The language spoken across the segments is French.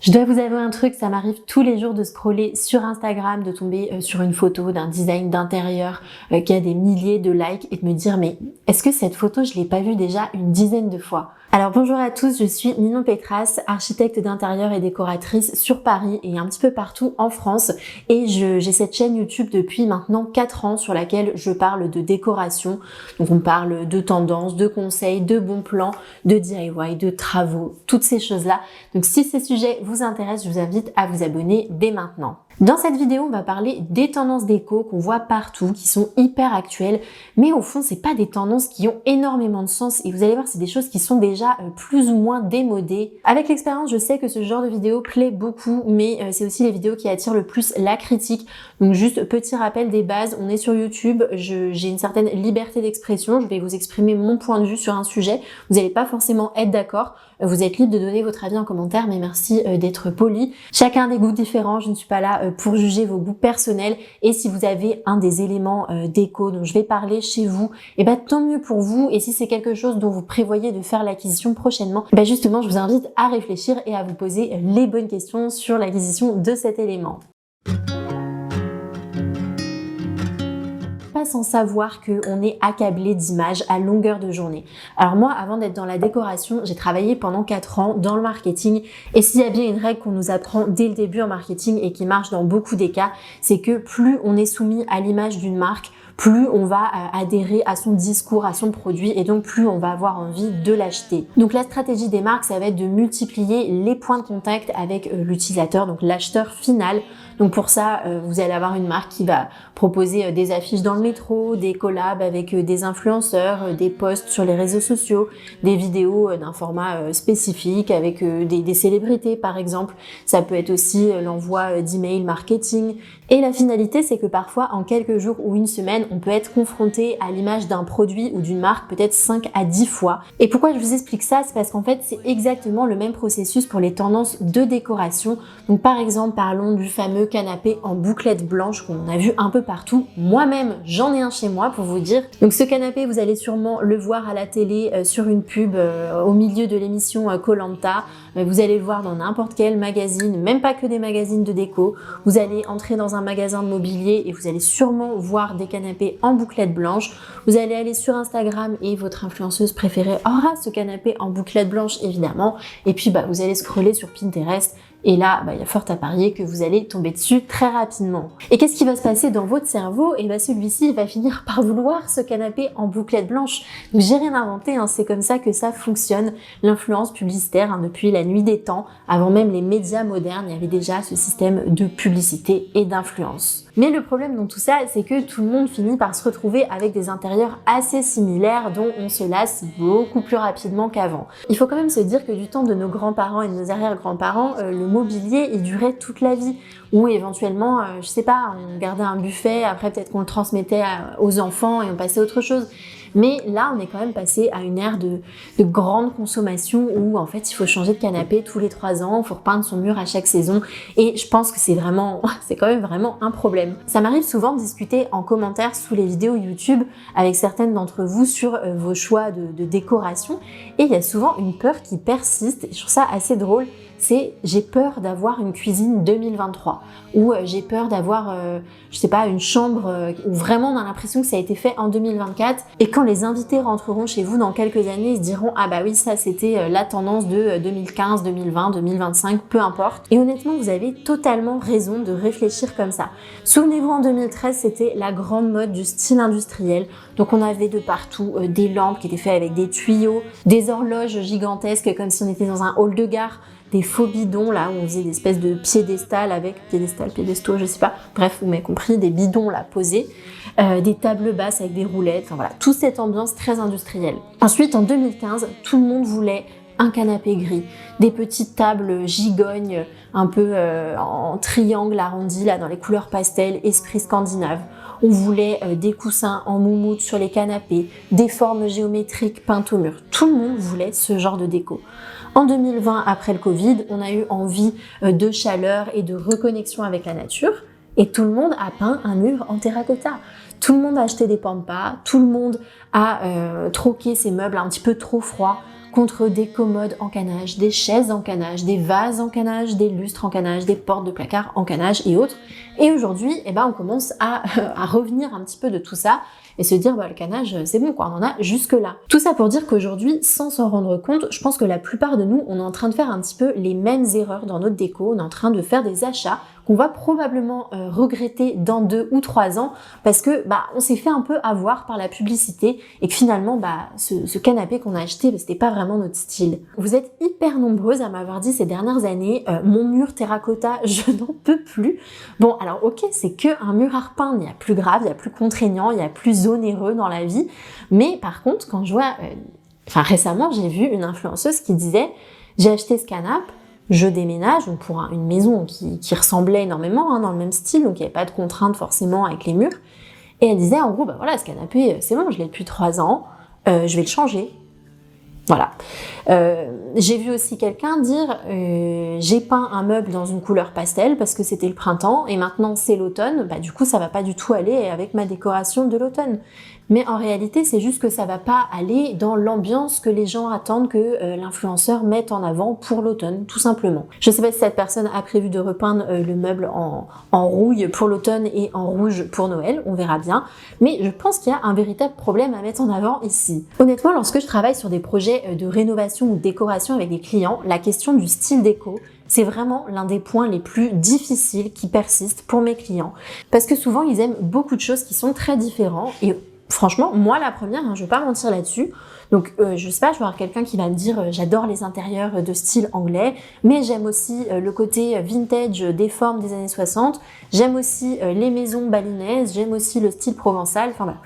Je dois vous avouer un truc, ça m'arrive tous les jours de scroller sur Instagram, de tomber sur une photo d'un design d'intérieur qui a des milliers de likes et de me dire mais est-ce que cette photo je l'ai pas vue déjà une dizaine de fois? Alors bonjour à tous, je suis Ninon Pétras, architecte d'intérieur et décoratrice sur Paris et un petit peu partout en France et j'ai cette chaîne YouTube depuis maintenant 4 ans sur laquelle je parle de décoration. Donc on parle de tendances, de conseils, de bons plans, de DIY, de travaux, toutes ces choses-là. Donc si ces sujets vous intéressent, je vous invite à vous abonner dès maintenant. Dans cette vidéo, on va parler des tendances déco qu'on voit partout, qui sont hyper actuelles, mais au fond, c'est pas des tendances qui ont énormément de sens et vous allez voir, c'est des choses qui sont déjà plus ou moins démodées. Avec l'expérience, je sais que ce genre de vidéo plaît beaucoup, mais c'est aussi les vidéos qui attirent le plus la critique. Donc juste petit rappel des bases, on est sur YouTube, j'ai une certaine liberté d'expression, je vais vous exprimer mon point de vue sur un sujet, vous n'allez pas forcément être d'accord, vous êtes libre de donner votre avis en commentaire, mais merci d'être poli. Chacun a des goûts différents, je ne suis pas là pour juger vos goûts personnels et si vous avez un des éléments déco dont je vais parler chez vous, et ben tant mieux pour vous et si c'est quelque chose dont vous prévoyez de faire l'acquisition prochainement, ben justement je vous invite à réfléchir et à vous poser les bonnes questions sur l'acquisition de cet élément. Pas sans savoir qu'on est accablé d'images à longueur de journée. Alors moi, avant d'être dans la décoration, j'ai travaillé pendant 4 ans dans le marketing et s'il y a bien une règle qu'on nous apprend dès le début en marketing et qui marche dans beaucoup des cas, c'est que plus on est soumis à l'image d'une marque, plus on va adhérer à son discours, à son produit et donc plus on va avoir envie de l'acheter. Donc la stratégie des marques, ça va être de multiplier les points de contact avec l'utilisateur, donc l'acheteur final. Donc pour ça, vous allez avoir une marque qui va proposer des affiches dans le métro, des collabs avec des influenceurs, des posts sur les réseaux sociaux, des vidéos d'un format spécifique avec des célébrités par exemple. Ça peut être aussi l'envoi d'emails marketing. Et la finalité, c'est que parfois, en quelques jours ou une semaine, on peut être confronté à l'image d'un produit ou d'une marque peut-être 5 à 10 fois. Et pourquoi je vous explique ça? C'est parce qu'en fait, c'est exactement le même processus pour les tendances de décoration. Donc par exemple, parlons du fameux canapé en bouclette blanche qu'on a vu un peu partout. Moi-même, j'en ai un chez moi pour vous dire. Donc ce canapé, vous allez sûrement le voir à la télé sur une pub au milieu de l'émission Koh-Lanta. Vous allez le voir dans n'importe quel magazine, même pas que des magazines de déco. Vous allez entrer dans un magasin de mobilier et vous allez sûrement voir des canapés en bouclette blanche. Vous allez aller sur Instagram et votre influenceuse préférée aura ce canapé en bouclette blanche évidemment. Et puis vous allez scroller sur Pinterest. Et là, il y a fort à parier que vous allez tomber dessus très rapidement. Et qu'est-ce qui va se passer dans votre cerveau? Et celui-ci va finir par vouloir ce canapé en bouclette blanche. Donc j'ai rien inventé, c'est comme ça que ça fonctionne. L'influence publicitaire, depuis la nuit des temps, avant même les médias modernes, il y avait déjà ce système de publicité et d'influence. Mais le problème dans tout ça, c'est que tout le monde finit par se retrouver avec des intérieurs assez similaires dont on se lasse beaucoup plus rapidement qu'avant. Il faut quand même se dire que du temps de nos grands-parents et de nos arrière-grands-parents, le mobilier, il durait toute la vie. Ou éventuellement, je sais pas, on gardait un buffet, après peut-être qu'on le transmettait aux enfants et on passait à autre chose. Mais là, on est quand même passé à une ère de grande consommation où en fait, il faut changer de canapé tous les 3 ans, il faut repeindre son mur à chaque saison. Et je pense que c'est quand même vraiment un problème. Ça m'arrive souvent de discuter en commentaire sous les vidéos YouTube avec certaines d'entre vous sur vos choix de décoration. Et il y a souvent une peur qui persiste, et je trouve ça assez drôle, c'est j'ai peur d'avoir une cuisine 2023 ou j'ai peur d'avoir, je sais pas, une chambre où vraiment on a l'impression que ça a été fait en 2024 et quand les invités rentreront chez vous dans quelques années, ils se diront ah bah oui ça c'était la tendance de 2015, 2020, 2025, peu importe. Et honnêtement vous avez totalement raison de réfléchir comme ça. Souvenez-vous en 2013 c'était la grande mode du style industriel, donc on avait de partout des lampes qui étaient faites avec des tuyaux, des horloges gigantesques comme si on était dans un hall de gare, des faux bidons là où on faisait des espèces de piédestals avec piédestaux, je sais pas, bref vous m'avez compris, des bidons là posés, des tables basses avec des roulettes, enfin voilà, toute cette ambiance très industrielle. Ensuite en 2015, tout le monde voulait un canapé gris, des petites tables gigognes un peu en triangle arrondi là dans les couleurs pastel, esprit scandinave. On voulait des coussins en moumoute sur les canapés, des formes géométriques peintes au mur. Tout le monde voulait ce genre de déco. En 2020, après le Covid, on a eu envie de chaleur et de reconnexion avec la nature et tout le monde a peint un mur en terracotta. Tout le monde a acheté des pampas, tout le monde a troqué ses meubles un petit peu trop froids contre des commodes en canage, des chaises en canage, des vases en canage, des lustres en canage, des portes de placard en canage et autres. Et aujourd'hui, on commence à revenir un petit peu de tout ça et se dire le canage c'est bon quoi, on en a jusque là. Tout ça pour dire qu'aujourd'hui, sans s'en rendre compte, je pense que la plupart de nous, on est en train de faire un petit peu les mêmes erreurs dans notre déco, on est en train de faire des achats qu'on va probablement regretter dans 2 ou 3 ans parce que on s'est fait un peu avoir par la publicité et que finalement ce canapé qu'on a acheté, c'était pas vraiment notre style. Vous êtes hyper nombreuses à m'avoir dit ces dernières années mon mur terracotta, je n'en peux plus. Bon alors ok, c'est que un mur à repeindre, il y a plus grave, il y a plus contraignant, il y a plus onéreux dans la vie, mais par contre quand je vois récemment j'ai vu une influenceuse qui disait j'ai acheté ce canapé, je déménage donc pour une maison qui ressemblait énormément dans le même style, donc il n'y avait pas de contraintes forcément avec les murs. Et elle disait en gros, voilà, ce canapé, c'est bon, je l'ai depuis 3 ans, je vais le changer. Voilà. J'ai vu aussi quelqu'un dire j'ai peint un meuble dans une couleur pastel parce que c'était le printemps et maintenant c'est l'automne, du coup ça va pas du tout aller avec ma décoration de l'automne. Mais en réalité, c'est juste que ça va pas aller dans l'ambiance que les gens attendent que l'influenceur mette en avant pour l'automne, tout simplement. Je sais pas si cette personne a prévu de repeindre le meuble en rouille pour l'automne et en rouge pour Noël, on verra bien. Mais je pense qu'il y a un véritable problème à mettre en avant ici. Honnêtement, lorsque je travaille sur des projets de rénovation ou de décoration avec des clients, la question du style déco, c'est vraiment l'un des points les plus difficiles qui persistent pour mes clients. Parce que souvent, ils aiment beaucoup de choses qui sont très différentes et franchement, moi la première, je vais pas mentir là-dessus. Donc je sais pas, je vais avoir quelqu'un qui va me dire j'adore les intérieurs de style anglais, mais j'aime aussi le côté vintage des formes des années 60, j'aime aussi les maisons balinaises, j'aime aussi le style provençal, enfin voilà.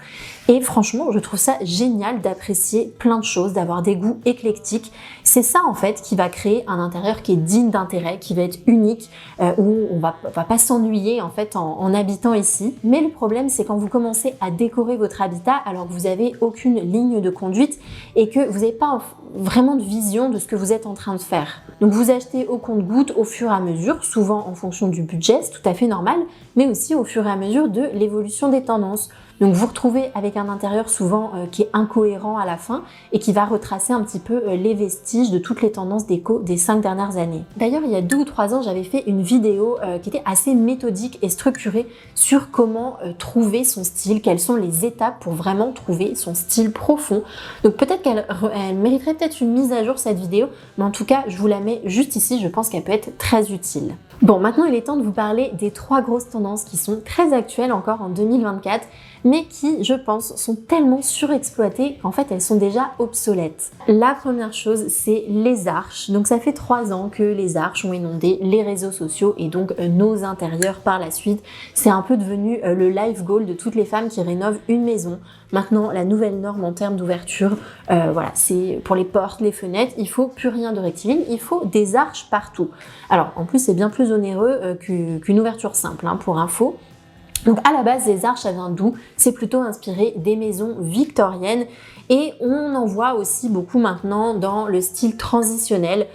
Et franchement, je trouve ça génial d'apprécier plein de choses, d'avoir des goûts éclectiques. C'est ça en fait qui va créer un intérieur qui est digne d'intérêt, qui va être unique, où on va pas s'ennuyer en fait en habitant ici. Mais le problème, c'est quand vous commencez à décorer votre habitat alors que vous avez aucune ligne de conduite et que vous n'avez pas vraiment de vision de ce que vous êtes en train de faire. Donc vous achetez au compte-gouttes au fur et à mesure, souvent en fonction du budget, c'est tout à fait normal, mais aussi au fur et à mesure de l'évolution des tendances. Donc vous retrouvez avec un intérieur souvent qui est incohérent à la fin et qui va retracer un petit peu les vestiges de toutes les tendances déco des 5 dernières années. D'ailleurs, il y a 2 ou 3 ans, j'avais fait une vidéo qui était assez méthodique et structurée sur comment trouver son style, quelles sont les étapes pour vraiment trouver son style profond. Donc peut-être qu'elle mériterait peut-être une mise à jour cette vidéo, mais en tout cas, je vous la mets juste ici, je pense qu'elle peut être très utile. Bon, maintenant il est temps de vous parler des 3 grosses tendances qui sont très actuelles encore en 2024, mais qui, je pense, sont tellement surexploitées qu'en fait elles sont déjà obsolètes. La première chose, c'est les arches. Donc ça fait 3 ans que les arches ont inondé les réseaux sociaux et donc nos intérieurs par la suite. C'est un peu devenu le life goal de toutes les femmes qui rénovent une maison. Maintenant, la nouvelle norme en termes d'ouverture, voilà, c'est pour les portes, les fenêtres, il faut plus rien de rectiligne, il faut des arches partout. Alors, en plus, c'est bien plus onéreux qu'une ouverture simple, pour info. Donc à la base, les arches, ça vient d'où? C'est plutôt inspiré des maisons victoriennes et on en voit aussi beaucoup maintenant dans le style transitionnel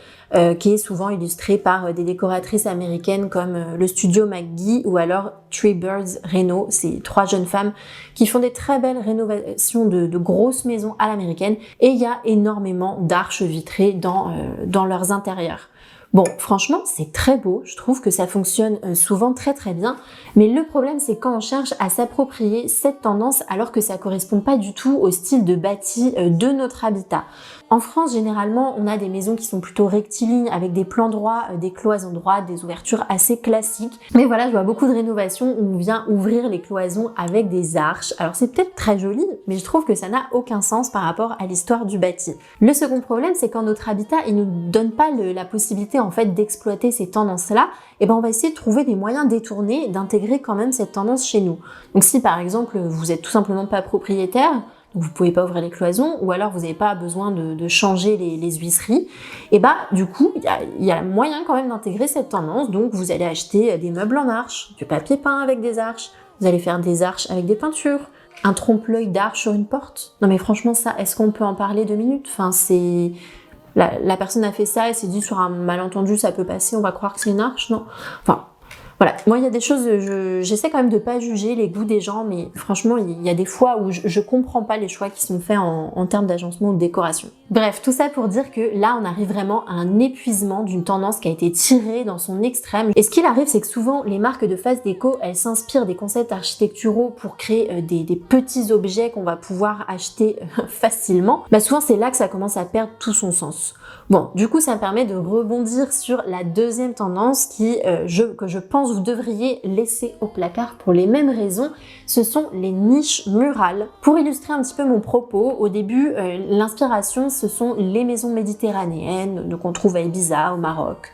qui est souvent illustré par des décoratrices américaines comme le studio McGee ou alors Three Birds Reno. C'est 3 jeunes femmes qui font des très belles rénovations de grosses maisons à l'américaine et il y a énormément d'arches vitrées dans leurs intérieurs. Bon, franchement, c'est très beau, je trouve que ça fonctionne souvent très très bien, mais le problème c'est quand on cherche à s'approprier cette tendance alors que ça correspond pas du tout au style de bâti de notre habitat. En France, généralement, on a des maisons qui sont plutôt rectilignes avec des plans droits, des cloisons droites, des ouvertures assez classiques. Mais voilà, je vois beaucoup de rénovations où on vient ouvrir les cloisons avec des arches. Alors c'est peut-être très joli, mais je trouve que ça n'a aucun sens par rapport à l'histoire du bâti. Le second problème, c'est quand notre habitat, il nous donne pas la possibilité en fait d'exploiter ces tendances-là, et on va essayer de trouver des moyens détournés d'intégrer quand même cette tendance chez nous. Donc si par exemple, vous êtes tout simplement pas propriétaire, vous pouvez pas ouvrir les cloisons, ou alors vous n'avez pas besoin de changer les huisseries, et du coup, il y a moyen quand même d'intégrer cette tendance, donc vous allez acheter des meubles en arche, du papier peint avec des arches, vous allez faire des arches avec des peintures, un trompe-l'œil d'arche sur une porte. Non mais franchement ça, est-ce qu'on peut en parler 2 minutes? Enfin c'est... La personne a fait ça, elle s'est dit sur un malentendu ça peut passer, on va croire que c'est une arche, non? Enfin... Voilà, moi il y a des choses, j'essaie quand même de pas juger les goûts des gens, mais franchement il y a des fois où je comprends pas les choix qui sont faits en termes d'agencement ou de décoration. Bref, tout ça pour dire que là, on arrive vraiment à un épuisement d'une tendance qui a été tirée dans son extrême. Et ce qu'il arrive, c'est que souvent, les marques de fast déco, elles s'inspirent des concepts architecturaux pour créer des petits objets qu'on va pouvoir acheter facilement. Bah souvent, c'est là que ça commence à perdre tout son sens. Bon, du coup, ça me permet de rebondir sur la deuxième tendance que je pense vous devriez laisser au placard pour les mêmes raisons. Ce sont les niches murales. Pour illustrer un petit peu mon propos, au début, l'inspiration, ce sont les maisons méditerranéennes qu'on trouve à Ibiza, au Maroc,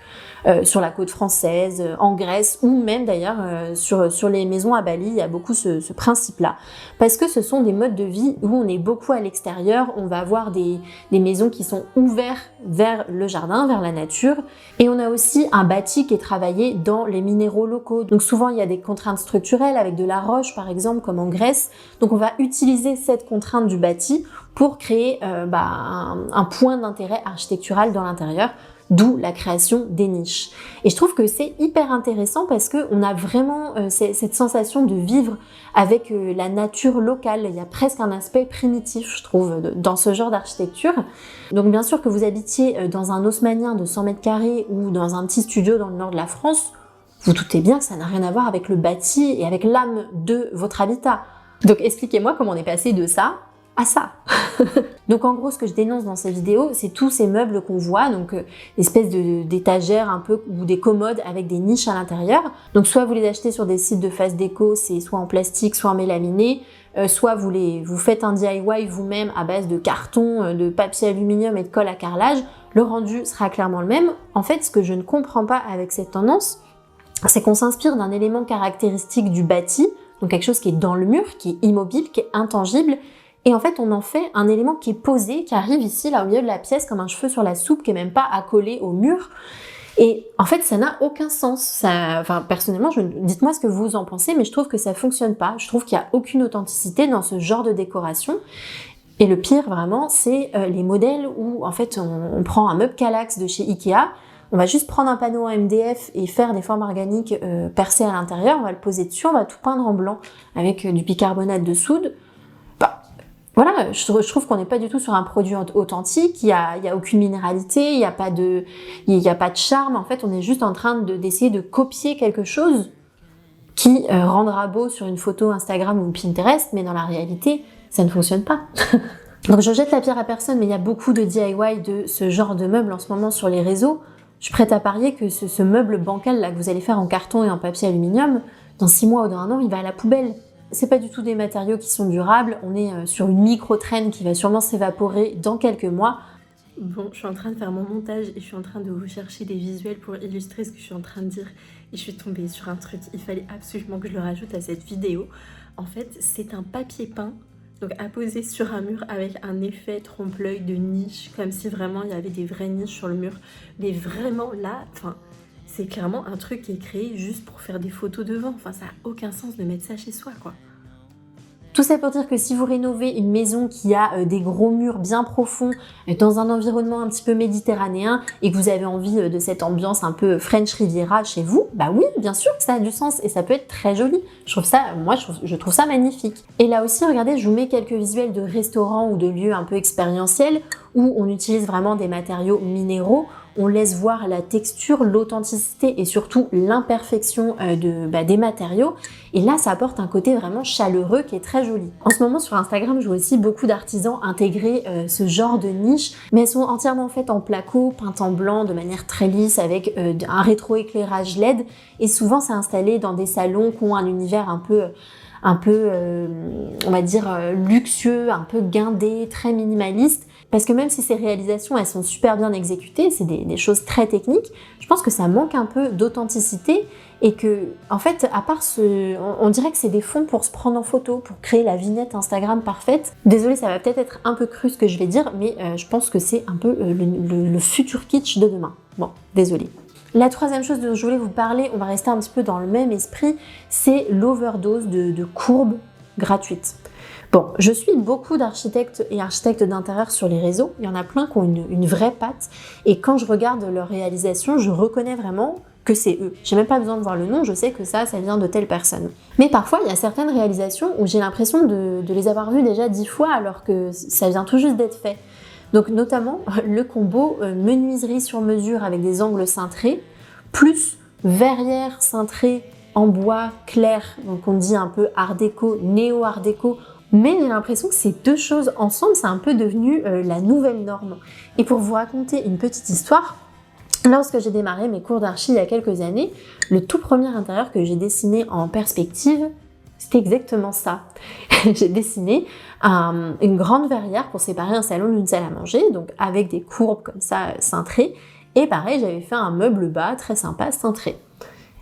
sur la côte française, en Grèce, ou même d'ailleurs sur les maisons à Bali, il y a beaucoup ce principe-là. Parce que ce sont des modes de vie où on est beaucoup à l'extérieur, on va avoir des maisons qui sont ouvertes vers le jardin, vers la nature, et on a aussi un bâti qui est travaillé dans les minéraux locaux. Donc souvent il y a des contraintes structurelles avec de la roche par exemple, comme en Grèce, donc on va utiliser cette contrainte du bâti pour créer un point d'intérêt architectural dans l'intérieur, d'où la création des niches. Et je trouve que c'est hyper intéressant parce qu'on a vraiment cette sensation de vivre avec la nature locale. Il y a presque un aspect primitif, je trouve, dans ce genre d'architecture. Donc bien sûr que vous habitiez dans un haussmannien de 100 mètres carrés ou dans un petit studio dans le nord de la France, vous doutez bien que ça n'a rien à voir avec le bâti et avec l'âme de votre habitat. Donc expliquez-moi comment on est passé de ça à ça. Donc en gros, ce que je dénonce dans cette vidéo, c'est tous ces meubles qu'on voit, donc espèces d'étagères un peu ou des commodes avec des niches à l'intérieur. Donc soit vous les achetez sur des sites de fast déco, c'est soit en plastique, soit en mélaminé, soit vous faites un DIY vous-même à base de carton, de papier aluminium et de colle à carrelage. Le rendu sera clairement le même. En fait, ce que je ne comprends pas avec cette tendance, c'est qu'on s'inspire d'un élément caractéristique du bâti, donc quelque chose qui est dans le mur, qui est immobile, qui est intangible. Et en fait, on en fait un élément qui est posé, qui arrive ici, là, au milieu de la pièce, comme un cheveu sur la soupe, qui est même pas accolé au mur. Et en fait, ça n'a aucun sens. Personnellement, dites-moi ce que vous en pensez, mais je trouve que ça fonctionne pas. Je trouve qu'il n'y a aucune authenticité dans ce genre de décoration. Et le pire, vraiment, c'est les modèles où, en fait, on prend un meuble Kallax de chez Ikea, on va juste prendre un panneau en MDF et faire des formes organiques percées à l'intérieur, on va le poser dessus, on va tout peindre en blanc avec du bicarbonate de soude. Voilà, je trouve qu'on n'est pas du tout sur un produit authentique, il y a aucune minéralité, il n'y a pas de charme. En fait, on est juste en train d'essayer de copier quelque chose qui rendra beau sur une photo Instagram ou Pinterest, mais dans la réalité, ça ne fonctionne pas. Donc je jette la pierre à personne, mais il y a beaucoup de DIY de ce genre de meubles en ce moment sur les réseaux. Je suis prête à parier que ce meuble bancal là que vous allez faire en carton et en papier aluminium, dans 6 mois ou dans 1 an, il va à la poubelle. C'est pas du tout des matériaux qui sont durables, on est sur une micro-traîne qui va sûrement s'évaporer dans quelques mois. Bon, je suis en train de faire mon montage et je suis en train de vous chercher des visuels pour illustrer ce que je suis en train de dire. Et je suis tombée sur un truc, il fallait absolument que je le rajoute à cette vidéo. En fait, c'est un papier peint, donc apposé sur un mur avec un effet trompe-l'œil de niche, comme si vraiment il y avait des vraies niches sur le mur. Mais vraiment là, c'est clairement un truc qui est créé juste pour faire des photos devant. Ça n'a aucun sens de mettre ça chez soi, quoi. Tout ça pour dire que si vous rénovez une maison qui a des gros murs bien profonds, dans un environnement un petit peu méditerranéen, et que vous avez envie de cette ambiance un peu French Riviera chez vous, bah oui, bien sûr que ça a du sens, et ça peut être très joli. Je trouve ça magnifique. Et là aussi, regardez, je vous mets quelques visuels de restaurants ou de lieux un peu expérientiels, où on utilise vraiment des matériaux minéraux. On laisse voir la texture, l'authenticité et surtout l'imperfection des matériaux. Et là, ça apporte un côté vraiment chaleureux qui est très joli. En ce moment, sur Instagram, je vois aussi beaucoup d'artisans intégrer ce genre de niche, mais elles sont entièrement faites en placo, peintes en blanc de manière très lisse avec un rétroéclairage LED. Et souvent, c'est installé dans des salons qui ont un univers un peu on va dire luxueux, un peu guindé, très minimaliste. Parce que même si ces réalisations, elles sont super bien exécutées, c'est des choses très techniques, je pense que ça manque un peu d'authenticité et que, en fait, à part on dirait que c'est des fonds pour se prendre en photo, pour créer la vignette Instagram parfaite. Désolée, ça va peut-être être un peu cru ce que je vais dire, mais je pense que c'est un peu le futur kitsch de demain. Bon, désolée. La troisième chose dont je voulais vous parler, on va rester un petit peu dans le même esprit, c'est l'overdose de courbes gratuites. Bon, je suis beaucoup d'architectes et architectes d'intérieur sur les réseaux, il y en a plein qui ont une vraie patte, et quand je regarde leurs réalisations, je reconnais vraiment que c'est eux. J'ai même pas besoin de voir le nom, je sais que ça vient de telle personne. Mais parfois, il y a certaines réalisations où j'ai l'impression de les avoir vues déjà 10 fois alors que ça vient tout juste d'être fait. Donc notamment le combo menuiserie sur mesure avec des angles cintrés, plus verrière cintrée en bois clair, donc on dit un peu art déco, néo-art déco, mais j'ai l'impression que ces deux choses ensemble, c'est un peu devenu la nouvelle norme. Et pour vous raconter une petite histoire, lorsque j'ai démarré mes cours d'archi il y a quelques années, le tout premier intérieur que j'ai dessiné en perspective, c'était exactement ça. J'ai dessiné une grande verrière pour séparer un salon d'une salle à manger, donc avec des courbes comme ça cintrées, et pareil, j'avais fait un meuble bas très sympa cintré.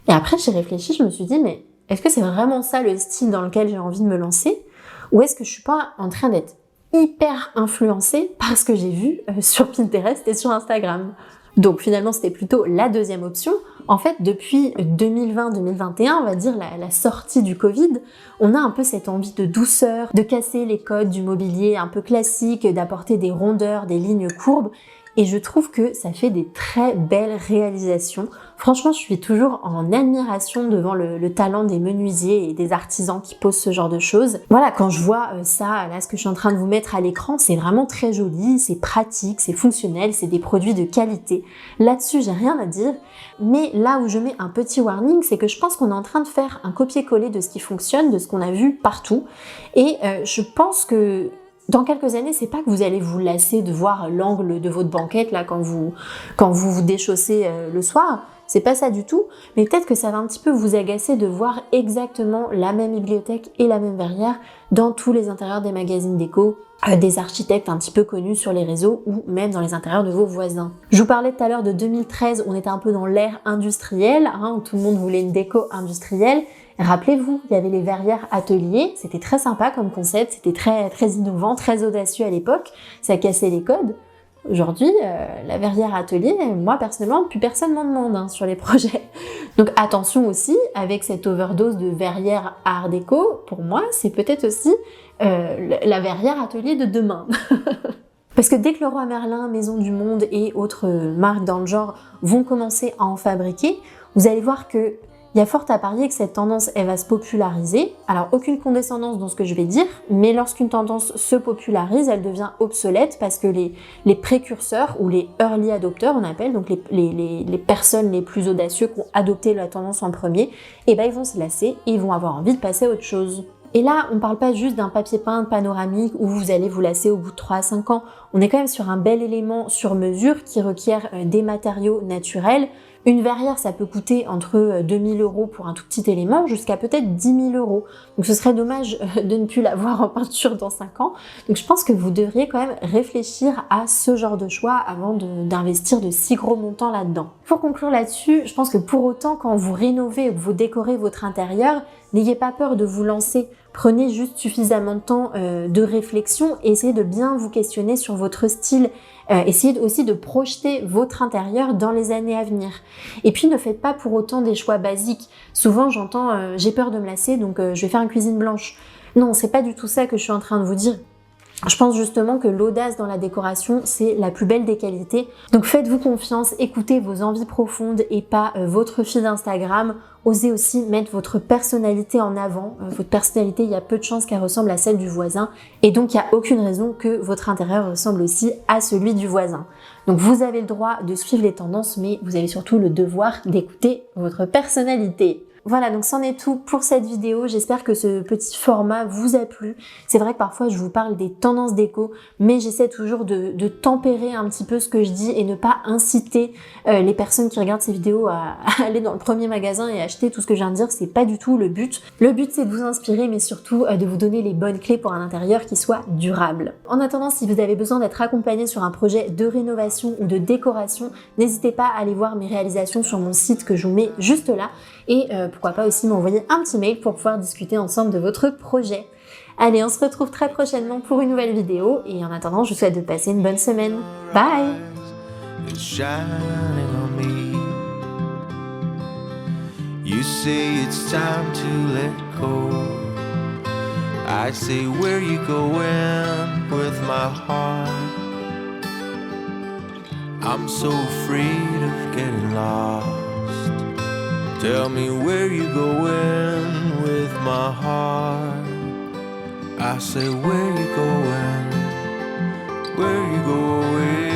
Et après, j'ai réfléchi, je me suis dit, mais est-ce que c'est vraiment ça le style dans lequel j'ai envie de me lancer? Ou est-ce que je suis pas en train d'être hyper influencée par ce que j'ai vu sur Pinterest et sur Instagram? Donc finalement, c'était plutôt la deuxième option. En fait, depuis 2020-2021, on va dire la sortie du Covid, on a un peu cette envie de douceur, de casser les codes du mobilier un peu classique, d'apporter des rondeurs, des lignes courbes. Et je trouve que ça fait des très belles réalisations. Franchement, je suis toujours en admiration devant le talent des menuisiers et des artisans qui posent ce genre de choses. Voilà, quand je vois ça, là, ce que je suis en train de vous mettre à l'écran, c'est vraiment très joli, c'est pratique, c'est fonctionnel, c'est des produits de qualité. Là-dessus, j'ai rien à dire. Mais là où je mets un petit warning, c'est que je pense qu'on est en train de faire un copier-coller de ce qui fonctionne, de ce qu'on a vu partout. Et je pense que dans quelques années, c'est pas que vous allez vous lasser de voir l'angle de votre banquette là quand vous vous déchaussez le soir. C'est pas ça du tout, mais peut-être que ça va un petit peu vous agacer de voir exactement la même bibliothèque et la même verrière dans tous les intérieurs des magazines déco, des architectes un petit peu connus sur les réseaux ou même dans les intérieurs de vos voisins. Je vous parlais tout à l'heure de 2013, on était un peu dans l'ère industrielle, où tout le monde voulait une déco industrielle. Rappelez-vous, il y avait les verrières ateliers, c'était très sympa comme concept, c'était très, très innovant, très audacieux à l'époque, ça cassait les codes. Aujourd'hui, la verrière atelier, moi personnellement, plus personne m'en demande sur les projets. Donc attention aussi, avec cette overdose de verrière art déco, pour moi, c'est peut-être aussi la verrière atelier de demain. Parce que dès que Leroy Merlin, Maison du Monde et autres marques dans le genre vont commencer à en fabriquer, vous allez voir que il y a fort à parier que cette tendance, elle va se populariser. Alors, aucune condescendance dans ce que je vais dire, mais lorsqu'une tendance se popularise, elle devient obsolète parce que les précurseurs ou les early adopters, on appelle, donc les personnes les plus audacieux qui ont adopté la tendance en premier, et ben ils vont se lasser et ils vont avoir envie de passer à autre chose. Et là, on parle pas juste d'un papier peint panoramique où vous allez vous lasser au bout de 3 à 5 ans. On est quand même sur un bel élément sur mesure qui requiert des matériaux naturels. Une verrière, ça peut coûter entre 2 000 € pour un tout petit élément jusqu'à peut-être 10 000 €. Donc ce serait dommage de ne plus l'avoir en peinture dans 5 ans. Donc je pense que vous devriez quand même réfléchir à ce genre de choix avant d'investir de si gros montants là-dedans. Pour conclure là-dessus, je pense que pour autant, quand vous rénovez ou que vous décorez votre intérieur, n'ayez pas peur de vous lancer. Prenez juste suffisamment de temps de réflexion et essayez de bien vous questionner sur votre style. Essayez aussi de projeter votre intérieur dans les années à venir. Et puis ne faites pas pour autant des choix basiques. Souvent j'entends j'ai peur de me lasser donc je vais faire une cuisine blanche. Non, c'est pas du tout ça que je suis en train de vous dire. Je pense justement que l'audace dans la décoration, c'est la plus belle des qualités. Donc faites-vous confiance, écoutez vos envies profondes et pas votre feed Instagram. Osez aussi mettre votre personnalité en avant. Votre personnalité, il y a peu de chances qu'elle ressemble à celle du voisin. Et donc, il n'y a aucune raison que votre intérieur ressemble aussi à celui du voisin. Donc, vous avez le droit de suivre les tendances, mais vous avez surtout le devoir d'écouter votre personnalité. Voilà, donc c'en est tout pour cette vidéo. J'espère que ce petit format vous a plu. C'est vrai que parfois je vous parle des tendances déco, mais j'essaie toujours de tempérer un petit peu ce que je dis et ne pas inciter les personnes qui regardent ces vidéos à aller dans le premier magasin et acheter tout ce que je viens de dire. C'est pas du tout le but. Le but, c'est de vous inspirer, mais surtout de vous donner les bonnes clés pour un intérieur qui soit durable. En attendant, si vous avez besoin d'être accompagné sur un projet de rénovation ou de décoration, n'hésitez pas à aller voir mes réalisations sur mon site que je vous mets juste là. Et pourquoi pas aussi m'envoyer un petit mail pour pouvoir discuter ensemble de votre projet. Allez, on se retrouve très prochainement pour une nouvelle vidéo et en attendant, je vous souhaite de passer une bonne semaine. Bye! You say it's time to let go. I say where you going with my heart. I'm so afraid of getting lost. Tell me where you going with my heart. I say where you going where you going?